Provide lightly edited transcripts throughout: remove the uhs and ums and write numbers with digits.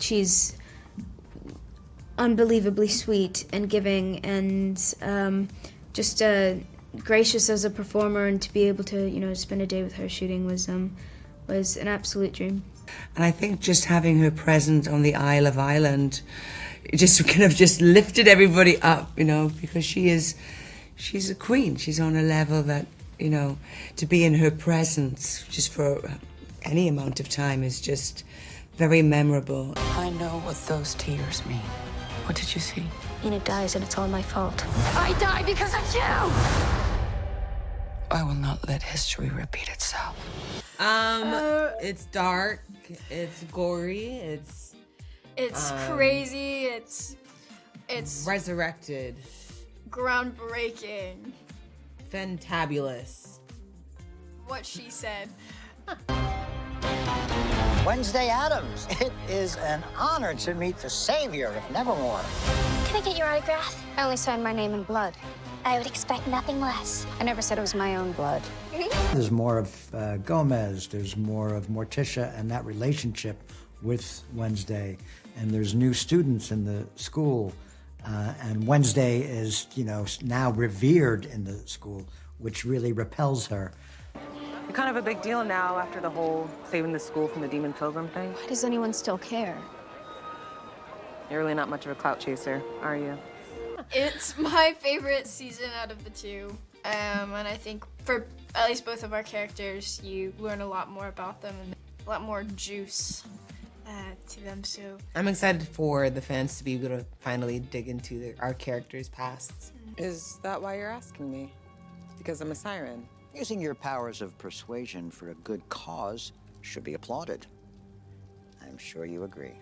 she's unbelievably sweet and giving, and just gracious as a performer, and to be able to spend a day with her shooting was an absolute dream. And I think just having her present on the Isle of Ireland, it just kind of just lifted everybody up, because she's a queen. She's on a level that, to be in her presence just for any amount of time is just very memorable. I know what those tears mean. What did you see? Enid dies and it's all my fault. I die because of you! I will not let history repeat itself. It's dark, it's gory, it's crazy, it's resurrected, groundbreaking. fantabulous. What she said. Wednesday Addams. It is an honor to meet the savior of Nevermore. Can I get your autograph? I only signed my name in blood. I would expect nothing less. I never said it was my own blood. There's more of Gomez, there's more of Morticia and that relationship with Wednesday, and there's new students in the school, and Wednesday is, now revered in the school, which really repels her. You're kind of a big deal now after the whole saving the school from the Demon Pilgrim thing. Why does anyone still care? You're really not much of a clout chaser, are you? It's my favorite season out of the two. And I think for at least both of our characters, you learn a lot more about them and a lot more juice to them. So I'm excited for the fans to be able to finally dig into our characters' pasts. Is that why you're asking me? Because I'm a siren? Using your powers of persuasion for a good cause should be applauded. I'm sure you agree.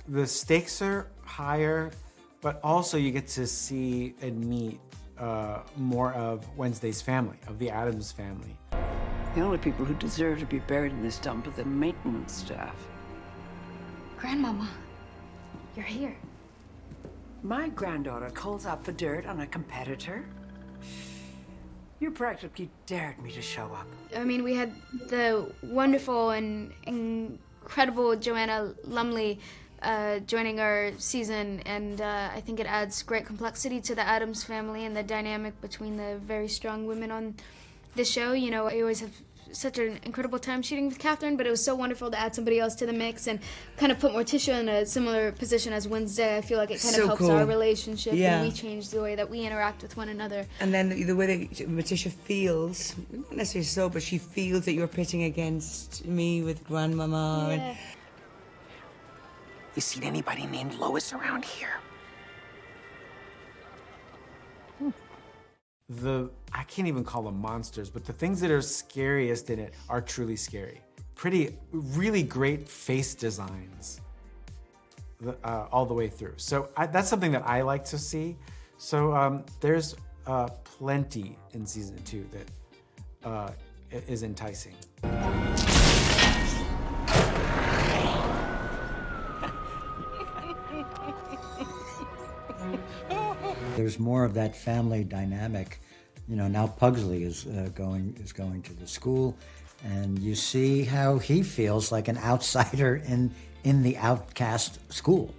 The stakes are higher, but also you get to see and meet more of Wednesday's family, of the Addams family. The only people who deserve to be buried in this dump are the maintenance staff. Grandmama, you're here. My granddaughter calls out for dirt on a competitor? You practically dared me to show up. I mean, we had the wonderful and incredible Joanna Lumley joining our season, and I think it adds great complexity to the Addams family and the dynamic between the very strong women on this show. I always have such an incredible time shooting with Catherine, but it was so wonderful to add somebody else to the mix and kind of put Morticia in a similar position as Wednesday. I feel like it kind of helps our relationship, and we change the way that we interact with one another. And then the way that Morticia feels, not necessarily so, but she feels that you're pitting against me with Grandmama. Yeah. And You seen anybody named Lois around here? I can't even call them monsters, but the things that are scariest in it are truly scary. Really great face designs all the way through. So that's something that I like to see. So there's plenty in season 2 that is enticing. There's more of that family dynamic. Now Pugsley is going to the school, and you see how he feels like an outsider in the outcast school.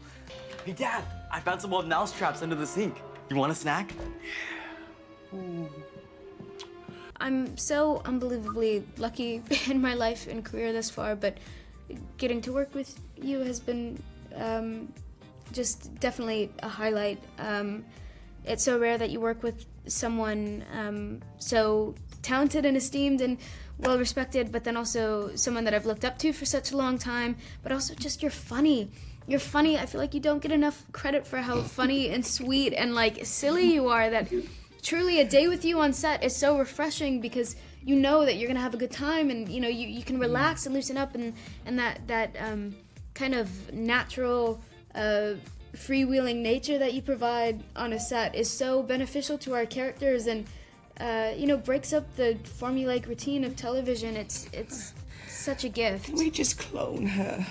Hey, Dad, I found some old mouse traps under the sink. You want a snack? I'm so unbelievably lucky in my life and career thus far, but getting to work with you has been just definitely a highlight. It's so rare that you work with someone so talented and esteemed and well-respected, but then also someone that I've looked up to for such a long time, but also just you're funny. You're funny. I feel like you don't get enough credit for how funny and sweet and silly you are, that truly a day with you on set is so refreshing because you know that you're gonna have a good time, and you can relax and loosen up, and that kind of natural freewheeling nature that you provide on a set is so beneficial to our characters, and breaks up the formulaic routine of television. It's such a gift. Can we just clone her?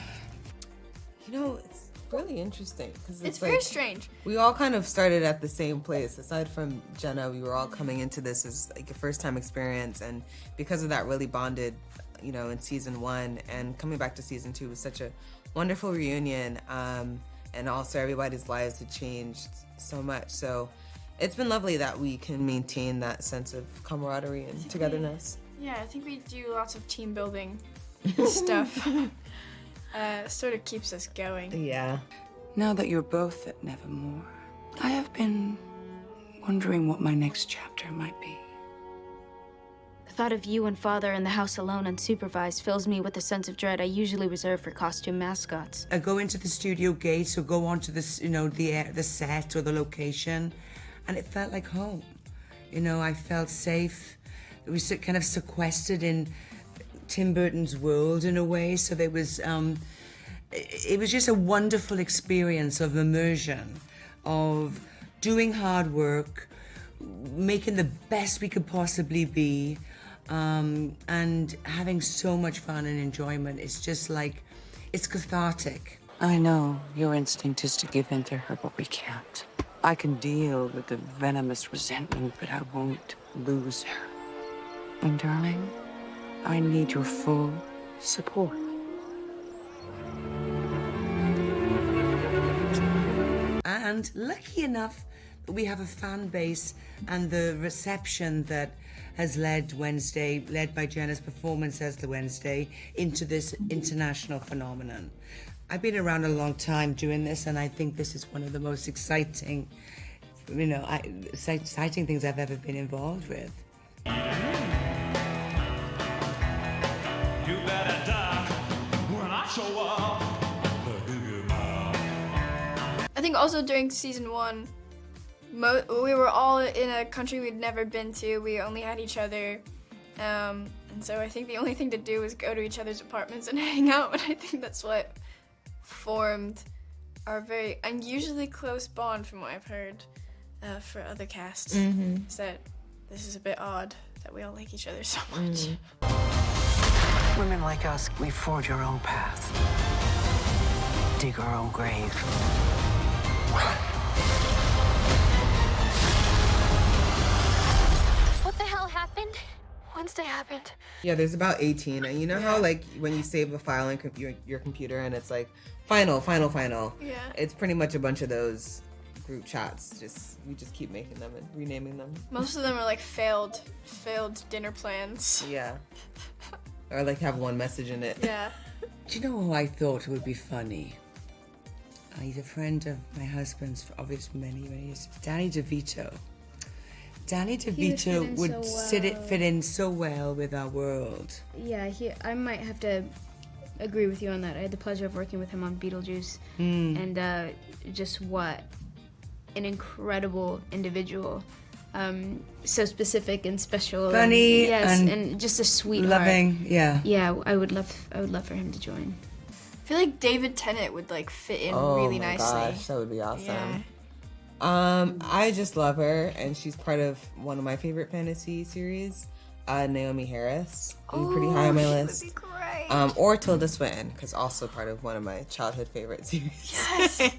It's really interesting because it's very strange. We all kind of started at the same place. Aside from Jenna, we were all coming into this as a first-time experience, and because of that, really bonded you know, in season 1, and coming back to season 2 was such a wonderful reunion. And also everybody's lives had changed so much. So it's been lovely that we can maintain that sense of camaraderie and togetherness. Yeah, I think we do lots of team building stuff. Sort of keeps us going. Yeah. Now that you're both at Nevermore, I have been wondering what my next chapter might be. The thought of you and Father in the house alone unsupervised fills me with a sense of dread I usually reserve for costume mascots. I go into the studio gates or go onto the, you know, the set or the location, and it felt like home. You know, I felt safe. It was kind of sequestered in Tim Burton's world in a way. So there was, it was just a wonderful experience of immersion, of doing hard work, making the best we could possibly be, and having so much fun and enjoyment. It's just like, it's cathartic. I know your instinct is to give in to her, but we can't. I can deal with the venomous resentment, but I won't lose her. And darling, I need your full support. And lucky enough, we have a fan base and the reception that has led Wednesday, led by Jenna's performance as the Wednesday, into this international phenomenon. I've been around a long time doing this, and I think this is one of the most exciting, you know, exciting things I've ever been involved with. You better die when I show up. I think also during season 1, we were all in a country we'd never been to. We only had each other. And so I think the only thing to do was go to each other's apartments and hang out. And I think that's what formed our very unusually close bond, from what I've heard for other casts. Is that this is a bit odd that we all like each other so much. Women like us, we forge our own path, dig our own grave. What the hell happened? Wednesday happened. Yeah, there's about 18, and you know how like when you save a file in your computer and it's like final. Yeah. It's pretty much a bunch of those group chats. We just keep making them and renaming them. Most of them are like failed dinner plans. Yeah. Or like have one message in it. Yeah. Do you know who I thought would be funny? He's a friend of my husband's for obviously many years. Danny DeVito. Danny DeVito would fit in so well with our world. Yeah, I might have to agree with you on that. I had the pleasure of working with him on Beetlejuice, and just what an incredible individual. So specific and special, funny, yes, and just a sweetheart. Loving, yeah. Yeah, I would love for him to join. I feel like David Tennant would like fit in really nicely. Oh my gosh, that would be awesome. Yeah. I just love her, and she's part of one of my favorite fantasy series, Naomi Harris. Who's pretty high on my list. Would be great. Or Tilda Swinton, because also part of one of my childhood favorite series. Yes.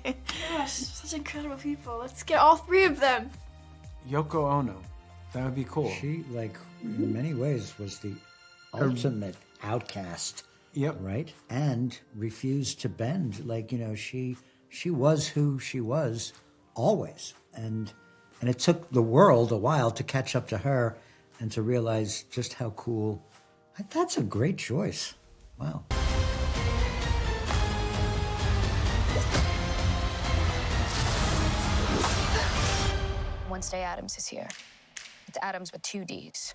Gosh, such incredible people. Let's get all 3 of them. Yoko Ono. That would be cool. She, like, in many ways, was the ultimate outcast. Yep. Right? And refused to bend. Like, you know, she was who she was always. And it took the world a while to catch up to her and to realize just how cool. That's a great choice. Wow. Wednesday Addams is here. It's Addams with 2 Ds,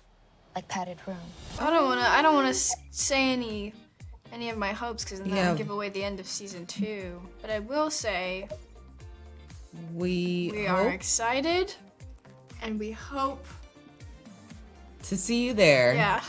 like padded room. I don't wanna say any of my hopes, because then that'll give away the end of season 2. But I will say we are excited, and we hope to see you there. Yeah.